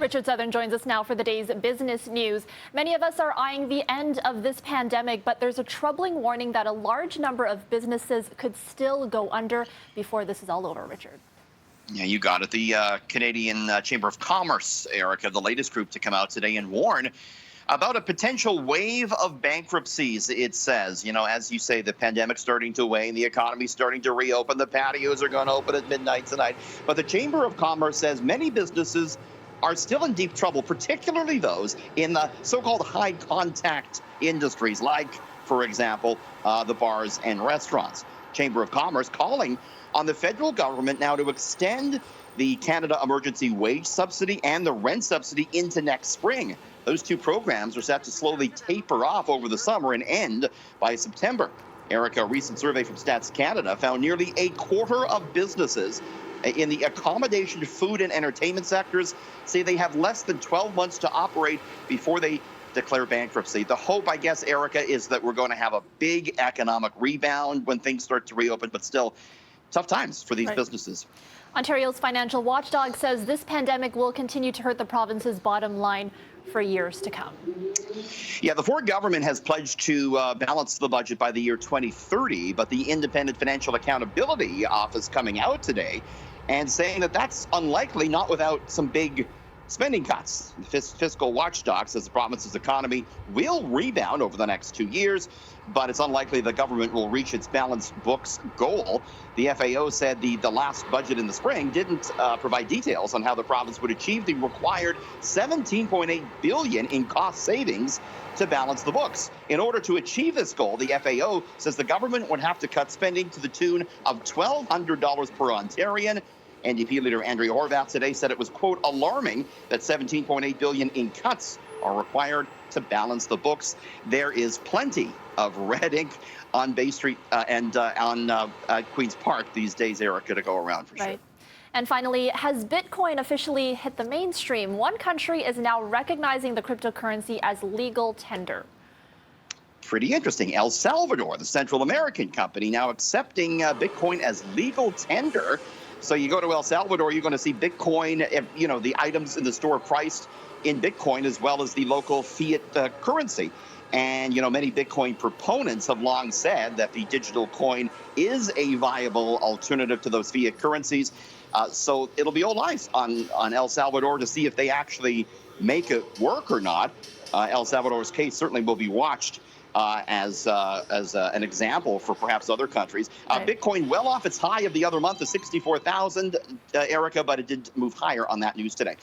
Richard Southern joins us now for the day's business news. Many of us are eyeing the end of this pandemic, but there's a troubling warning that a large number of businesses could still go under before this is all over, Richard. Yeah, you got it. The Canadian Chamber of Commerce, Erica, the latest group to come out today and warn about a potential wave of bankruptcies. It says, as you say, the pandemic's starting to wane, the economy's starting to reopen, the patios are going to open at midnight tonight. But the Chamber of Commerce says many businesses are still in deep trouble, particularly those in the so-called high-contact industries, like, for example, the bars and restaurants. Chamber of Commerce calling on the federal government now to extend the Canada Emergency Wage Subsidy and the rent subsidy into next spring. Those two programs are set to slowly taper off over the summer and end by September. Erica, a recent survey from Stats Canada found nearly a quarter of businesses in the accommodation, food, and entertainment sectors say they have less than 12 months to operate before they declare bankruptcy. The hope, I guess, Erica, is that we're going to have a big economic rebound when things start to reopen, but still tough times for these businesses. Ontario's financial watchdog says this pandemic will continue to hurt the province's bottom line for years to come. Yeah, the Ford government has pledged to balance the budget by the year 2030, but the Independent Financial Accountability Office coming out today and saying that that's unlikely, not without some big spending cuts. The fiscal watchdog says the province's economy will rebound over the next 2 years, but it's unlikely the government will reach its balanced books goal. The FAO said the last budget in the spring didn't provide details on how the province would achieve the required $17.8 billion in cost savings to balance the books. In order to achieve this goal, the FAO says the government would have to cut spending to the tune of $1,200 per Ontarian. NDP leader Andrea Horwath today said it was, quote, alarming that $17.8 billion in cuts are required to balance the books. There is plenty of red ink on Bay Street and on Queen's Park these days, Erica, to go around for sure. And finally, has Bitcoin officially hit the mainstream? One country is now recognizing the cryptocurrency as legal tender. Pretty interesting. El Salvador, the Central American company, now accepting Bitcoin as legal tender. So you go to El Salvador, you're going to see Bitcoin, the items in the store priced in Bitcoin as well as the local fiat currency. And, many Bitcoin proponents have long said that the digital coin is a viable alternative to those fiat currencies. So it'll be all eyes on El Salvador to see if they actually make it work or not. El Salvador's case certainly will be watched as an example for perhaps other countries. Bitcoin well off its high of the other month of 64,000, Erica, but it did move higher on that news today.